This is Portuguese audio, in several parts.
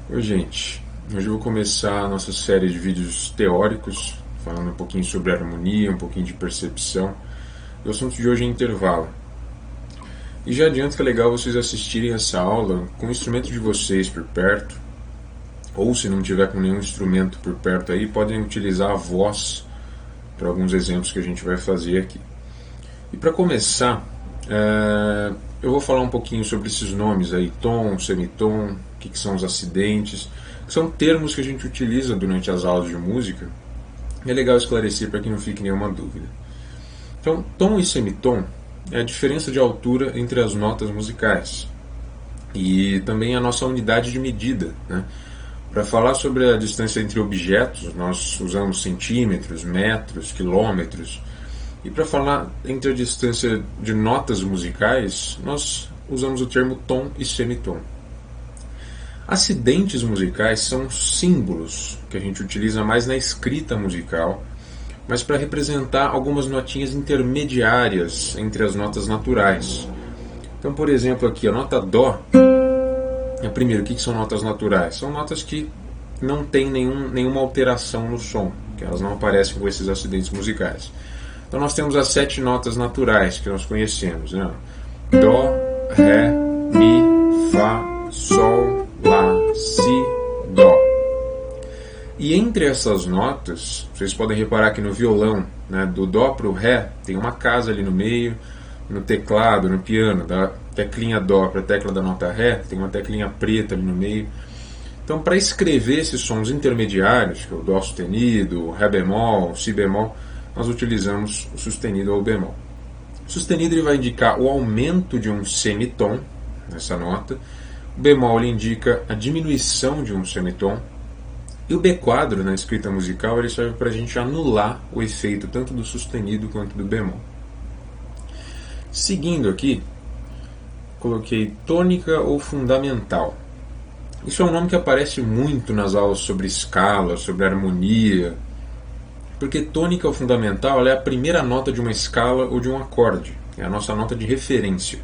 Oi, gente. Hoje eu vou começar a nossa série de vídeos teóricos, falando um pouquinho sobre harmonia, um pouquinho de percepção. O assunto de hoje é intervalo. E já adianto que é legal vocês assistirem essa aula com o instrumento de vocês por perto, ou se não tiver com nenhum instrumento por perto aí, podem utilizar a voz para alguns exemplos que a gente vai fazer aqui. E para começar, eu vou falar um pouquinho sobre esses nomes aí, tom, semitom, o que são os acidentes, que são termos que a gente utiliza durante as aulas de música. É legal esclarecer para que não fique nenhuma dúvida. Então, tom e semitom é a diferença de altura entre as notas musicais e também a nossa unidade de medida, né? Para falar sobre a distância entre objetos, nós usamos centímetros, metros, quilômetros. E para falar entre a distância de notas musicais, nós usamos o termo tom e semitom. Acidentes musicais são símbolos que a gente utiliza mais na escrita musical, mas para representar algumas notinhas intermediárias entre as notas naturais. Então, por exemplo, aqui a nota Dó. Primeiro, o que são notas naturais? São notas que não têm nenhuma alteração no som, que elas não aparecem com esses acidentes musicais. Então nós temos as 7 notas naturais que nós conhecemos, né? Dó, Ré, Mi, Fá, Sol, Lá, Si, Dó. E entre essas notas, vocês podem reparar que no violão, né, do Dó para o Ré, tem uma casa ali no meio, no teclado, no piano, da teclinha Dó para a tecla da nota Ré, tem uma teclinha preta ali no meio. Então, para escrever esses sons intermediários, que é o Dó sustenido, o Ré bemol, o Si bemol, nós utilizamos o sustenido ou o bemol. O sustenido ele vai indicar o aumento de um semitom nessa nota, o bemol ele indica a diminuição de um semitom, e o B-quadro na escrita musical ele serve para a gente anular o efeito tanto do sustenido quanto do bemol. Seguindo aqui, coloquei tônica ou fundamental. Isso é um nome que aparece muito nas aulas sobre escala, sobre harmonia, porque tônica ou fundamental ela é a primeira nota de uma escala ou de um acorde, é a nossa nota de referência.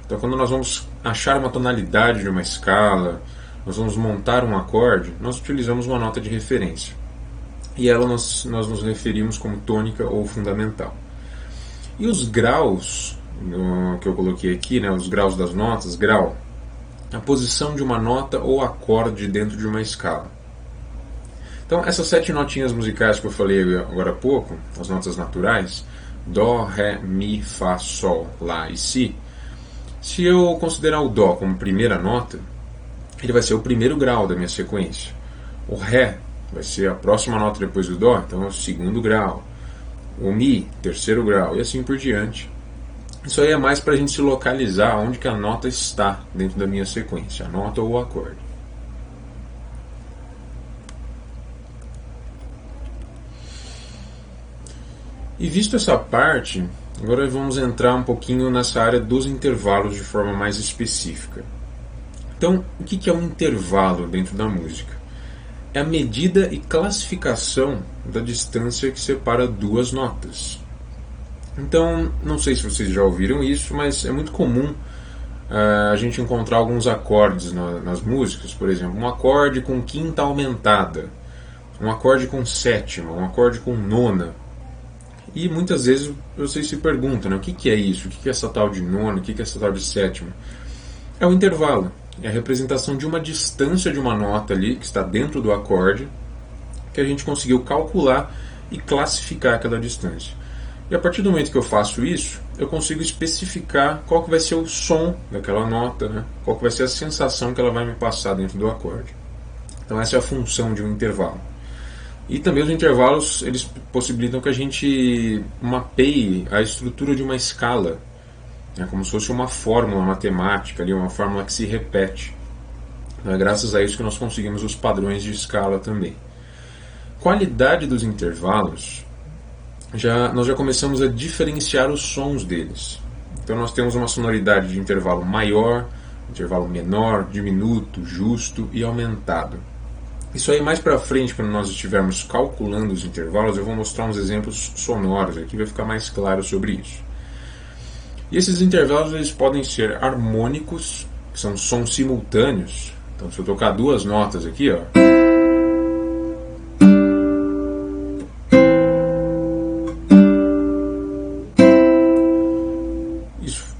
Então, quando nós vamos achar uma tonalidade de uma escala, nós vamos montar um acorde, nós utilizamos uma nota de referência. E ela nós nos referimos como tônica ou fundamental. E os graus, que eu coloquei aqui, né, os graus das notas, grau, a posição de uma nota ou acorde dentro de uma escala. Então, essas 7 notinhas musicais que eu falei agora há pouco, as notas naturais, Dó, Ré, Mi, Fá, Sol, Lá e Si, se eu considerar o Dó como primeira nota, ele vai ser o primeiro grau da minha sequência. O Ré vai ser a próxima nota depois do Dó, então é o segundo grau. O Mi, terceiro grau, e assim por diante. Isso aí é mais para a gente se localizar onde que a nota está dentro da minha sequência, a nota ou o acorde. E visto essa parte, agora vamos entrar um pouquinho nessa área dos intervalos de forma mais específica. Então, o que é um intervalo dentro da música? É a medida e classificação da distância que separa duas notas. Então, não sei se vocês já ouviram isso, mas é muito comum a gente encontrar alguns acordes nas músicas, por exemplo, um acorde com quinta aumentada, um acorde com sétima, um acorde com nona. E muitas vezes vocês se perguntam, né, o que é isso? O que é essa tal de nona? O que é essa tal de sétima? É o intervalo. É a representação de uma distância de uma nota ali, que está dentro do acorde, que a gente conseguiu calcular e classificar aquela distância. E a partir do momento que eu faço isso, eu consigo especificar qual que vai ser o som daquela nota, né? Qual que vai ser a sensação que ela vai me passar dentro do acorde. Então essa é a função de um intervalo. E também os intervalos eles possibilitam que a gente mapeie a estrutura de uma escala, é como se fosse uma fórmula matemática, uma fórmula que se repete. É graças a isso que nós conseguimos os padrões de escala também. Qualidade dos intervalos, nós já começamos a diferenciar os sons deles. Então nós temos uma sonoridade de intervalo maior, intervalo menor, diminuto, justo e aumentado. Isso aí mais para frente, quando nós estivermos calculando os intervalos, eu vou mostrar uns exemplos sonoros aqui, vai ficar mais claro sobre isso. E esses intervalos eles podem ser harmônicos, que são sons simultâneos. Então, se eu tocar duas notas aqui, ó,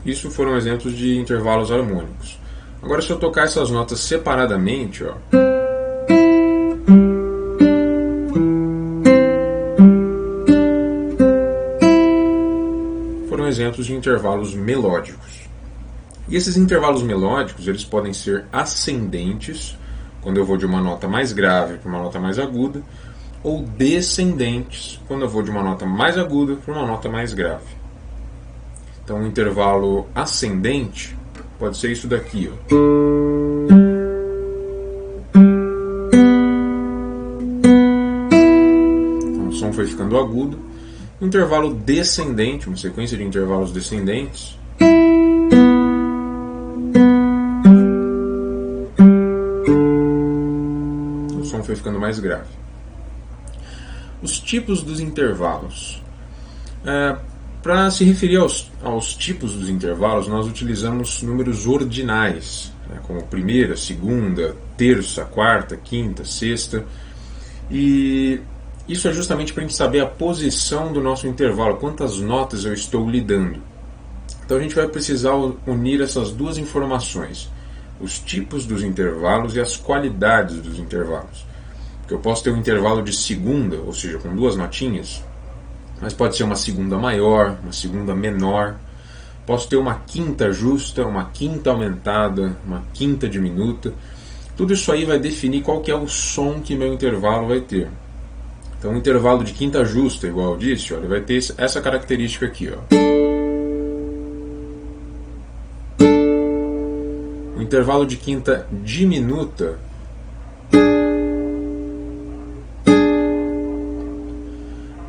isso foram exemplos de intervalos harmônicos. Agora, se eu tocar essas notas separadamente, ó, foram exemplos de intervalos melódicos. E esses intervalos melódicos, eles podem ser ascendentes, quando eu vou de uma nota mais grave para uma nota mais aguda, ou descendentes, quando eu vou de uma nota mais aguda para uma nota mais grave. Então, um intervalo ascendente pode ser isso daqui, ó. Então, o som foi ficando agudo. Um intervalo descendente, uma sequência de intervalos descendentes, o som foi ficando mais grave. Os tipos dos intervalos. Para se referir aos tipos dos intervalos, nós utilizamos números ordinais, né, como primeira, segunda, terça, quarta, quinta, sexta. E isso é justamente para a gente saber a posição do nosso intervalo, quantas notas eu estou lidando. Então a gente vai precisar unir essas duas informações, os tipos dos intervalos e as qualidades dos intervalos. Porque eu posso ter um intervalo de segunda, ou seja, com duas notinhas, mas pode ser uma segunda maior, uma segunda menor. Posso ter uma quinta justa, uma quinta aumentada, uma quinta diminuta. Tudo isso aí vai definir qual que é o som que meu intervalo vai ter. Então, um intervalo de quinta justa, igual eu disse, ele vai ter essa característica aqui, ó. O intervalo de quinta diminuta,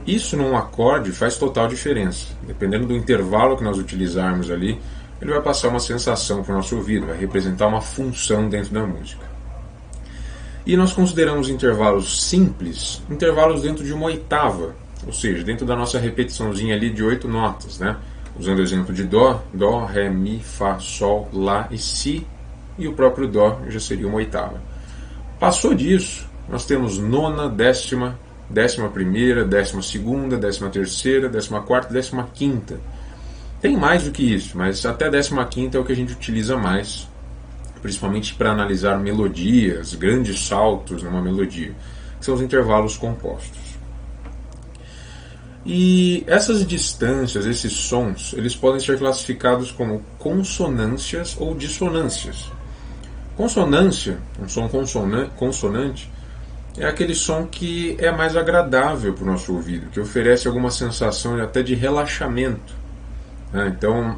isso num acorde faz total diferença. Dependendo do intervalo que nós utilizarmos ali, ele vai passar uma sensação para o nosso ouvido, vai representar uma função dentro da música. E nós consideramos intervalos simples, intervalos dentro de uma oitava, ou seja, dentro da nossa repetiçãozinha ali de 8 notas, né? Usando o exemplo de Dó, Dó, Ré, Mi, Fá, Sol, Lá e Si, e o próprio Dó já seria uma oitava. Passou disso, nós temos nona, décima, 11ª, 12ª, 13ª, 14ª, 15ª. Tem mais do que isso, mas até 15ª é o que a gente utiliza mais, principalmente para analisar melodias, grandes saltos numa melodia, que são os intervalos compostos. E essas distâncias, esses sons, eles podem ser classificados como consonâncias ou dissonâncias. Consonância, um som consonante, é aquele som que é mais agradável para o nosso ouvido, que oferece alguma sensação até de relaxamento. Então,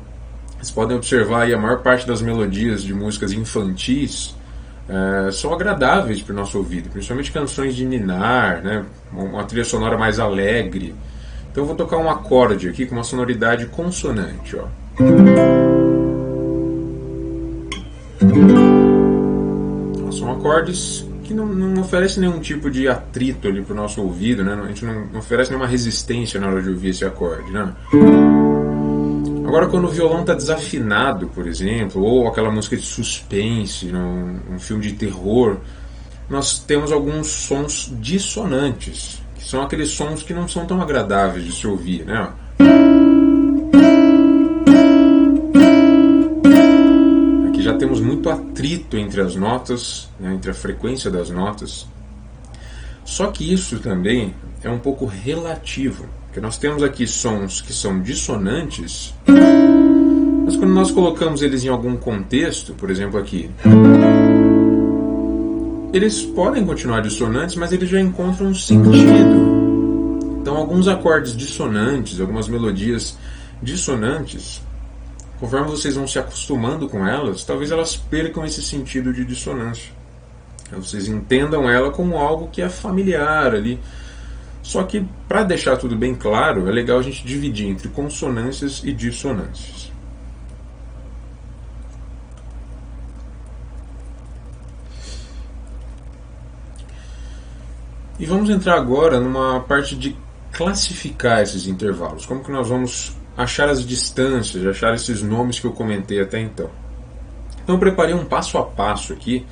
vocês podem observar aí a maior parte das melodias de músicas infantis são agradáveis para o nosso ouvido, principalmente canções de ninar, né? Uma trilha sonora mais alegre. Então eu vou tocar um acorde aqui com uma sonoridade consonante, ó. São acordes que não oferecem nenhum tipo de atrito ali para o nosso ouvido, né? A gente não oferece nenhuma resistência na hora de ouvir esse acorde, né? Agora, quando o violão está desafinado, por exemplo, ou aquela música de suspense, um filme de terror, nós temos alguns sons dissonantes, que são aqueles sons que não são tão agradáveis de se ouvir, né? Aqui já temos muito atrito entre as notas, né, entre a frequência das notas. Só que isso também é um pouco relativo, porque nós temos aqui sons que são dissonantes, mas quando nós colocamos eles em algum contexto, por exemplo aqui, eles podem continuar dissonantes, mas eles já encontram um sentido. Então alguns acordes dissonantes, algumas melodias dissonantes, conforme vocês vão se acostumando com elas, talvez elas percam esse sentido de dissonância. Vocês entendam ela como algo que é familiar ali. Só que, para deixar tudo bem claro, é legal a gente dividir entre consonâncias e dissonâncias. E vamos entrar agora numa parte de classificar esses intervalos. Como que nós vamos achar as distâncias, achar esses nomes que eu comentei até então. Então eu preparei um passo a passo aqui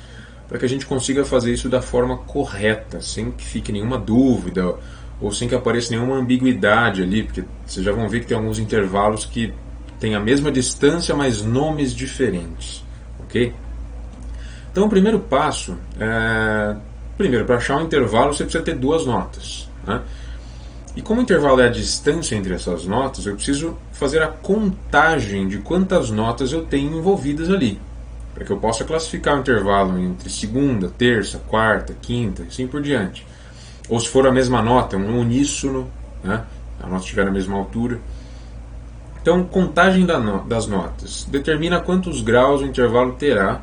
para que a gente consiga fazer isso da forma correta, sem que fique nenhuma dúvida ou sem que apareça nenhuma ambiguidade ali, porque vocês já vão ver que tem alguns intervalos que têm a mesma distância, mas nomes diferentes, ok? Então o primeiro passo primeiro, para achar um intervalo você precisa ter duas notas, né? E como o intervalo é a distância entre essas notas, eu preciso fazer a contagem de quantas notas eu tenho envolvidas ali, para que eu possa classificar o intervalo entre segunda, terça, quarta, quinta e assim por diante. Ou se for a mesma nota, um uníssono, né? A nota estiver na mesma altura. Então, contagem das notas determina quantos graus o intervalo terá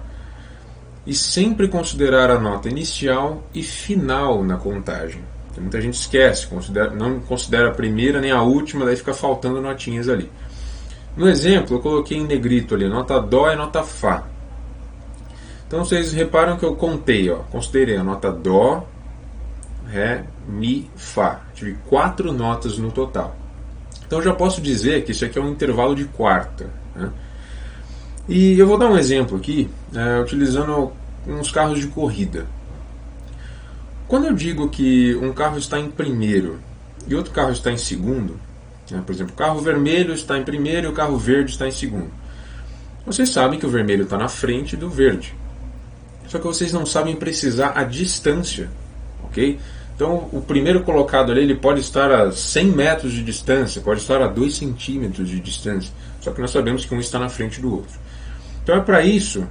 e sempre considerar a nota inicial e final na contagem. Então, muita gente esquece, não considera a primeira nem a última, daí fica faltando notinhas ali. No exemplo, eu coloquei em negrito ali, nota Dó e nota Fá. Então vocês reparam que eu considerei a nota Dó, Ré, Mi, Fá. Tive 4 notas no total. Então eu já posso dizer que isso aqui é um intervalo de quarta, né? E eu vou dar um exemplo aqui, utilizando uns carros de corrida. Quando eu digo que um carro está em primeiro e outro carro está em segundo, né, por exemplo, o carro vermelho está em primeiro e o carro verde está em segundo. Vocês sabem que o vermelho está na frente do verde. Só que vocês não sabem precisar a distância, ok? Então o primeiro colocado ali ele pode estar a 100 metros de distância, pode estar a 2 centímetros de distância. Só que nós sabemos que um está na frente do outro. Então é para isso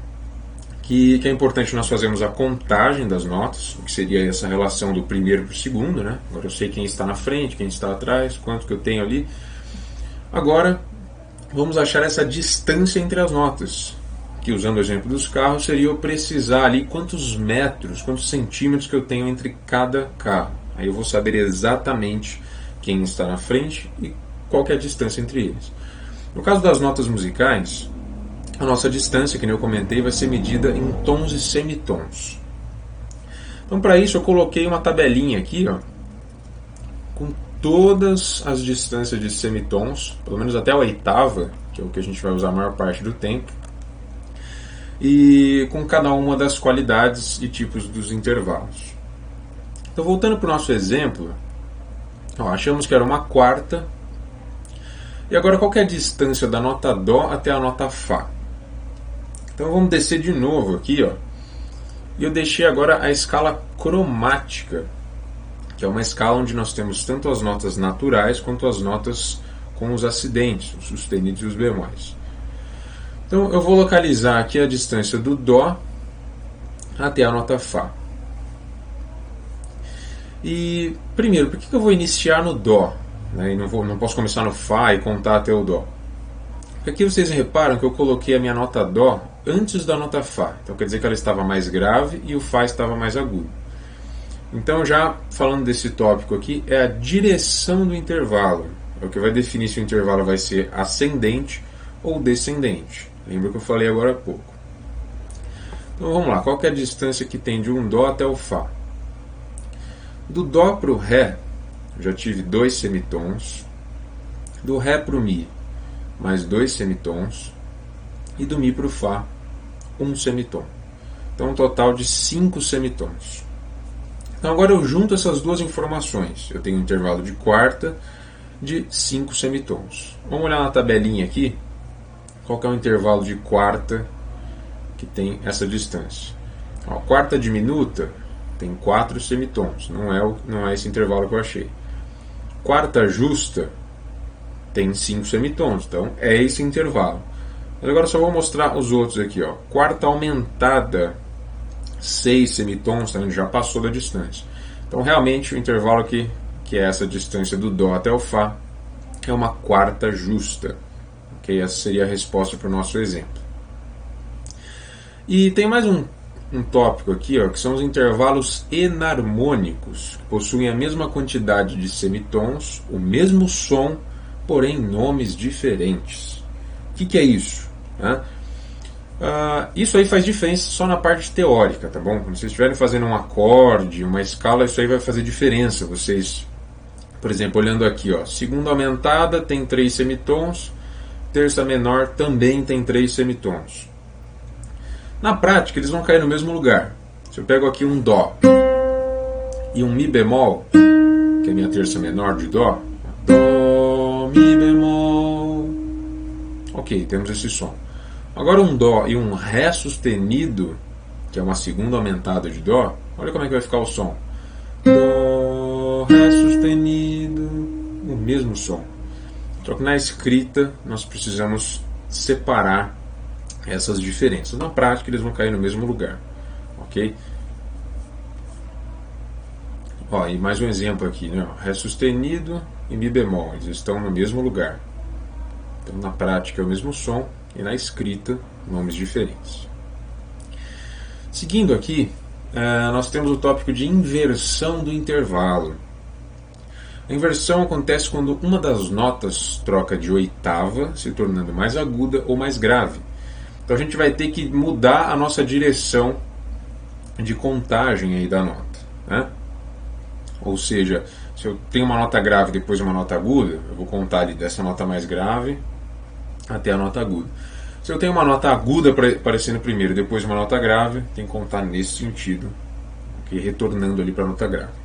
que é importante nós fazermos a contagem das notas, o que seria essa relação do primeiro para o segundo, né? Agora eu sei quem está na frente, quem está atrás, quanto que eu tenho ali. Agora vamos achar essa distância entre as notas, que usando o exemplo dos carros seria eu precisar ali quantos metros, quantos centímetros que eu tenho entre cada carro. Aí eu vou saber exatamente quem está na frente e qual que é a distância entre eles. No caso das notas musicais, a nossa distância, que nem eu comentei, vai ser medida em tons e semitons. Então para isso eu coloquei uma tabelinha aqui, com todas as distâncias de semitons, pelo menos até a oitava, que é o que a gente vai usar a maior parte do tempo, e com cada uma das qualidades e tipos dos intervalos. Então voltando para o nosso exemplo, achamos que era uma quarta, e agora qual que é a distância da nota Dó até a nota Fá? Então vamos descer de novo aqui, e eu deixei agora a escala cromática, que é uma escala onde nós temos tanto as notas naturais quanto as notas com os acidentes, os sustenidos e os bemóis. Então eu vou localizar aqui a distância do Dó até a nota Fá. E primeiro, por que eu vou iniciar no Dó, né, e não posso começar no Fá e contar até o Dó? Porque aqui vocês reparam que eu coloquei a minha nota Dó antes da nota Fá. Então quer dizer que ela estava mais grave e o Fá estava mais agudo. Então, já falando desse tópico aqui, é a direção do intervalo. É o que vai definir se o intervalo vai ser ascendente ou descendente. Lembra que eu falei agora há pouco. Então vamos lá, qual que é a distância que tem de um Dó até o Fá? Do Dó para o Ré, eu já tive 2 semitons. Do Ré para o Mi, mais 2 semitons. E do Mi para o Fá, 1 semitom. Então um total de 5 semitons. Então agora eu junto essas duas informações. Eu tenho um intervalo de quarta de 5 semitons. Vamos olhar na tabelinha aqui. Qual que é o intervalo de quarta que tem essa distância? Quarta diminuta tem 4 semitons. Não é esse intervalo que eu achei. Quarta justa tem 5 semitons. Então é esse intervalo. Mas agora só vou mostrar os outros aqui. Quarta aumentada, 6 semitons, também já passou da distância. Então realmente o intervalo aqui, que é essa distância do Dó até o Fá, é uma quarta justa. Okay? Essa seria a resposta para o nosso exemplo. E tem mais um tópico aqui, que são os intervalos enarmônicos, que possuem a mesma quantidade de semitons, o mesmo som, porém nomes diferentes. O que é isso? Isso aí faz diferença só na parte teórica, tá bom? Quando vocês estiverem fazendo um acorde, uma escala, isso aí vai fazer diferença. Vocês, por exemplo, olhando aqui, segunda aumentada tem 3 semitons, terça menor também tem 3 semitons. Na prática, eles vão cair no mesmo lugar. Se eu pego aqui um Dó e um Mi bemol, que é a minha terça menor de Dó, Dó, Mi bemol, ok, temos esse som. Agora um Dó e um Ré sustenido, que é uma segunda aumentada de Dó, olha como é que vai ficar o som. Dó, Ré sustenido, o mesmo som. Só que na escrita nós precisamos separar essas diferenças. Na prática eles vão cair no mesmo lugar, ok? Ó, e mais um exemplo aqui, né? Ré sustenido e Mi bemol, eles estão no mesmo lugar. Então na prática é o mesmo som e na escrita nomes diferentes. Seguindo aqui, nós temos o tópico de inversão do intervalo. A inversão acontece quando uma das notas troca de oitava, se tornando mais aguda ou mais grave. Então a gente vai ter que mudar a nossa direção de contagem aí da nota, né? Ou seja, se eu tenho uma nota grave e depois uma nota aguda, eu vou contar ali dessa nota mais grave até a nota aguda. Se eu tenho uma nota aguda aparecendo primeiro e depois uma nota grave, tem que contar nesse sentido, okay? Retornando ali para a nota grave.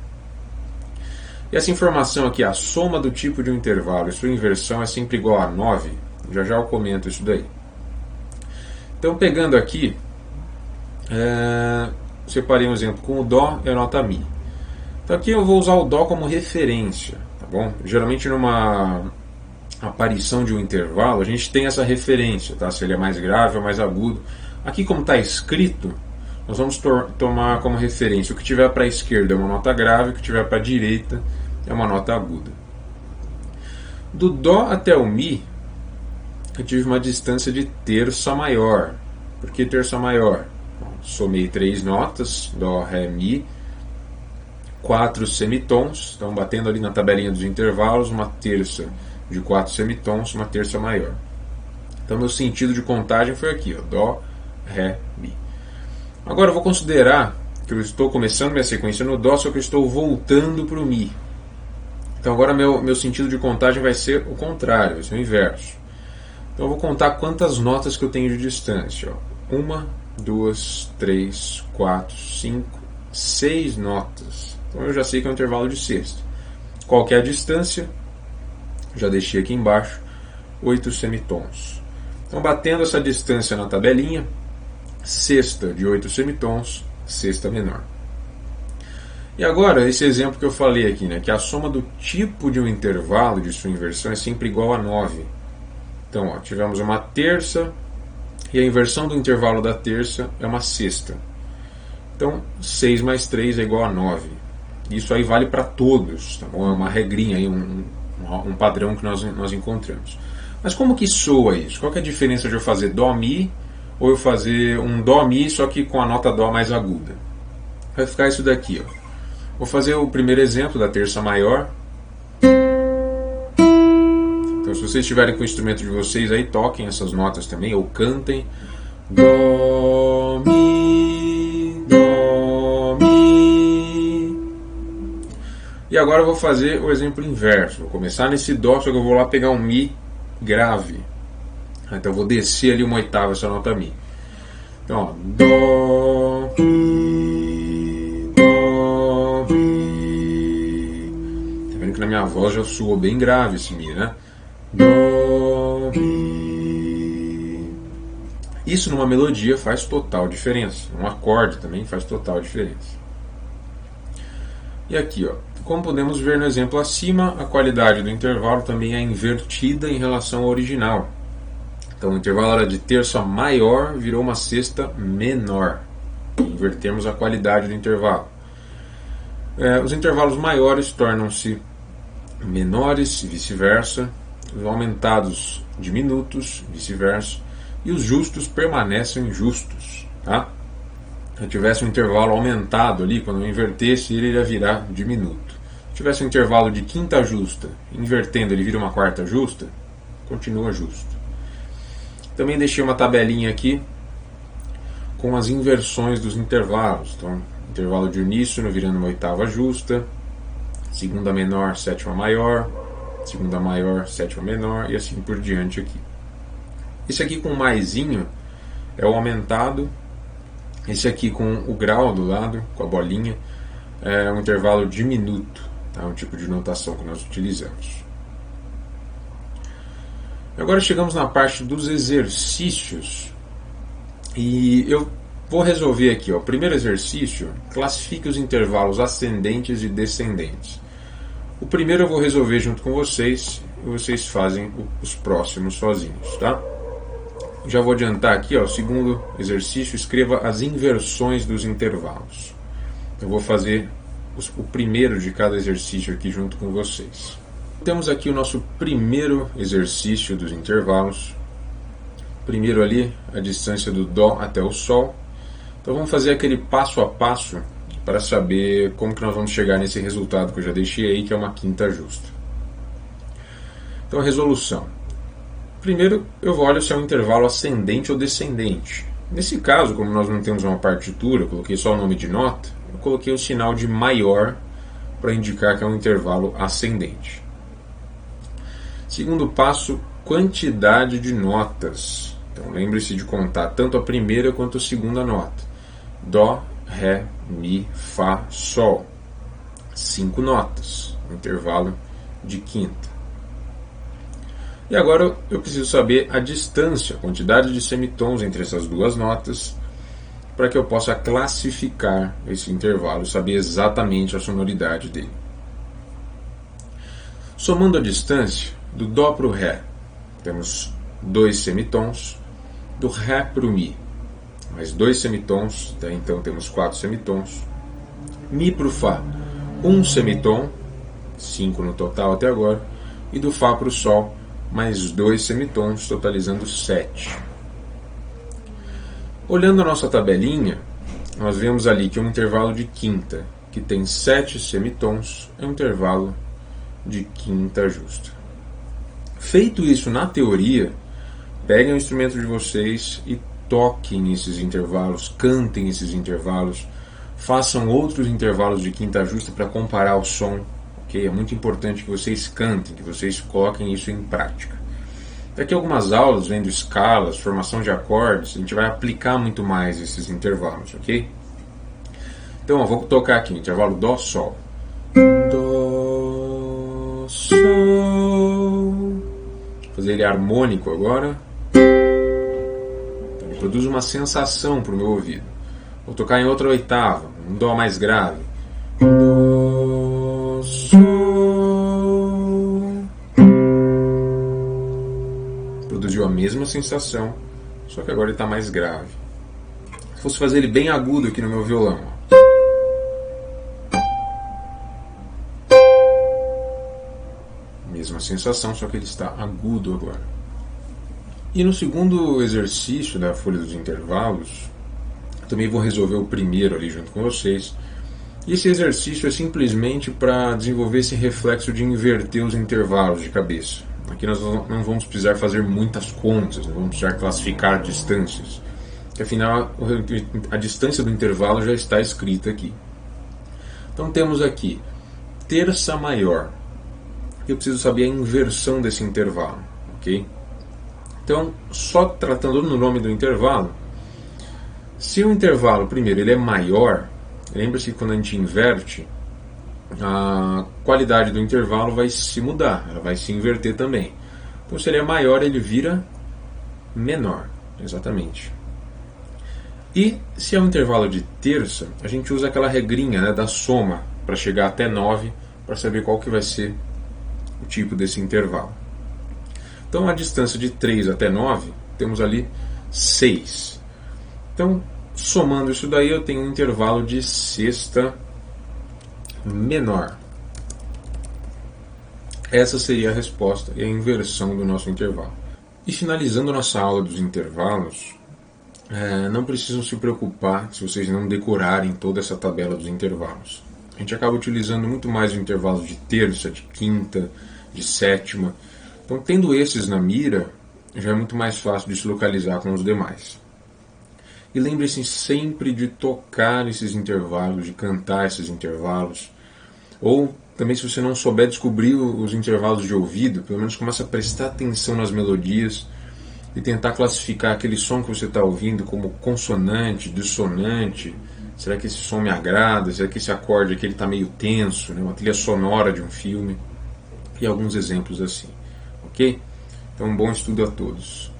E essa informação aqui, a soma do tipo de um intervalo e sua inversão é sempre igual a 9. Já já eu comento isso daí. Então, pegando aqui, separei um exemplo com o Dó e a nota Mi. Então aqui eu vou usar o Dó como referência, tá bom? Geralmente numa aparição de um intervalo, a gente tem essa referência, tá? Se ele é mais grave ou mais agudo. Aqui, como está escrito, nós vamos tomar como referência o que tiver para a esquerda é uma nota grave, o que tiver para a direita é uma nota aguda. Do Dó até o Mi, eu tive uma distância de terça maior. Por que terça maior? Bom, somei 3 notas, Dó, Ré, Mi, 4 semitons, então batendo ali na tabelinha dos intervalos, uma terça de 4 semitons, uma terça maior. Então meu sentido de contagem foi aqui, ó, Dó, Ré, Mi. Agora eu vou considerar que eu estou começando minha sequência no Dó, só que eu estou voltando para o Mi. Então agora meu sentido de contagem vai ser o contrário, vai ser o inverso. Então eu vou contar quantas notas que eu tenho de distância. 1, 2, 3, 4, 5, 6 notas. Então eu já sei que é um intervalo de sexta. Qual que é a distância? Já deixei aqui embaixo, 8 semitons. Então batendo essa distância na tabelinha, sexta de 8 semitons, sexta menor. E agora, esse exemplo que eu falei aqui, né, que a soma do tipo de um intervalo de sua inversão é sempre igual a 9. Então, ó, tivemos uma terça e a inversão do intervalo da terça é uma sexta. Então, 6 mais 3 é igual a 9. Isso aí vale para todos, tá bom? É uma regrinha, aí, um padrão que nós encontramos. Mas como que soa isso? Qual que é a diferença de eu fazer Dó, Mi ou eu fazer um Dó, Mi, só que com a nota Dó mais aguda? Vai ficar isso daqui, ó. Vou fazer o primeiro exemplo da terça maior. Então, se vocês estiverem com o instrumento de vocês aí, toquem essas notas também, ou cantem. Dó, Mi, Dó, Mi. E agora eu vou fazer o exemplo inverso. Vou começar nesse Dó, só que eu vou lá pegar um Mi grave. Então eu vou descer ali uma oitava essa nota Mi. Então, ó, Dó, Mi, Dó, Mi. Tá vendo que na minha voz já soou bem grave esse Mi, né? Dó, Mi. Isso numa melodia faz total diferença. Um acorde também faz total diferença. E aqui, ó, como podemos ver no exemplo acima, a qualidade do intervalo também é invertida em relação ao original. Então o intervalo era de terça maior, virou uma sexta menor. Invertemos a qualidade do intervalo. Os intervalos maiores tornam-se menores e vice-versa. Os aumentados diminutos, vice-versa. E os justos permanecem justos. Tá? Se eu tivesse um intervalo aumentado ali, quando eu invertesse, ele iria virar diminuto. Se tivesse um intervalo de quinta justa, invertendo ele vira uma quarta justa, continua justo. Também deixei uma tabelinha aqui com as inversões dos intervalos. Então, intervalo de uníssono virando uma oitava justa, segunda menor, sétima maior, segunda maior, sétima menor e assim por diante aqui. Esse aqui com maisinho é o aumentado Esse aqui com o grau do lado, com a bolinha, é um intervalo diminuto, tá? Um tipo de notação que nós utilizamos. Agora chegamos na parte dos exercícios e eu vou resolver aqui. O primeiro exercício, classifique os intervalos ascendentes e descendentes. O primeiro eu vou resolver junto com vocês e vocês fazem os próximos sozinhos, tá? Já vou adiantar aqui, o segundo exercício, escreva as inversões dos intervalos. Eu vou fazer o primeiro de cada exercício aqui junto com vocês. Temos aqui o nosso primeiro exercício dos intervalos. Primeiro ali, a distância do Dó até o Sol. Então vamos fazer aquele passo a passo para saber como que nós vamos chegar nesse resultado que eu já deixei aí, que é uma quinta justa. Então a resolução. Primeiro eu olho se é um intervalo ascendente ou descendente. Nesse caso, como nós não temos uma partitura, eu coloquei só o nome de nota, eu coloquei o sinal de maior para indicar que é um intervalo ascendente. Segundo passo, quantidade de notas. Então lembre-se de contar tanto a primeira quanto a segunda nota. Dó, Ré, Mi, Fá, Sol. 5 notas, um intervalo de quinta. E agora eu preciso saber a distância, a quantidade de semitons entre essas duas notas, para que eu possa classificar esse intervalo e saber exatamente a sonoridade dele. Somando a distância, do Dó para o Ré, temos 2 semitons, do Ré para o Mi, mais 2 semitons, então temos 4 semitons, Mi para o Fá, 1 semitom, 5 no total até agora, e do Fá para o Sol, mais 2 semitons, totalizando 7. Olhando a nossa tabelinha, nós vemos ali que um intervalo de quinta, que tem 7 semitons, é um intervalo de quinta justa. Feito isso na teoria, peguem o instrumento de vocês e toquem esses intervalos, cantem esses intervalos, façam outros intervalos de quinta justa para comparar o som. Okay? É muito importante que vocês cantem, que vocês coloquem isso em prática. Daqui a algumas aulas, vendo escalas, formação de acordes, a gente vai aplicar muito mais esses intervalos, ok? Então, vou tocar aqui, intervalo Dó, Sol. Dó, Sol. Vou fazer ele harmônico agora. Então, ele produz uma sensação para o meu ouvido. Vou tocar em outra oitava, um Dó mais grave. Dó, Sol. Produziu a mesma sensação, só que agora ele está mais grave. Se fosse fazer ele bem agudo aqui no meu violão, mesma sensação, só que ele está agudo agora. E no segundo exercício da folha dos intervalos, também vou resolver o primeiro ali junto com vocês. E esse exercício é simplesmente para desenvolver esse reflexo de inverter os intervalos de cabeça. Aqui nós não vamos precisar fazer muitas contas, não vamos precisar classificar distâncias, porque afinal a distância do intervalo já está escrita aqui. Então temos aqui terça maior. Eu preciso saber a inversão desse intervalo, ok? Então, só tratando no nome do intervalo, se o intervalo, primeiro, ele é maior, lembre-se que quando a gente inverte, a qualidade do intervalo vai se mudar, ela vai se inverter também. Então, se ele é maior, ele vira menor, exatamente. E se é um intervalo de terça, a gente usa aquela regrinha, né, da soma para chegar até 9, para saber qual que vai ser o tipo desse intervalo. Então, a distância de 3 até 9, temos ali 6. Então, somando isso daí, eu tenho um intervalo de sexta menor. Essa seria a resposta e a inversão do nosso intervalo. E finalizando nossa aula dos intervalos, não precisam se preocupar se vocês não decorarem toda essa tabela dos intervalos. A gente acaba utilizando muito mais o intervalo de terça, de quinta, de sétima. Então, tendo esses na mira, já é muito mais fácil de se localizar com os demais. E lembre-se sempre de tocar esses intervalos, de cantar esses intervalos. Ou também, se você não souber descobrir os intervalos de ouvido, pelo menos comece a prestar atenção nas melodias e tentar classificar aquele som que você está ouvindo como consonante, dissonante. Será que esse som me agrada? Será que esse acorde aqui está meio tenso? Né? Uma trilha sonora de um filme. E alguns exemplos assim. Ok? Então, um bom estudo a todos.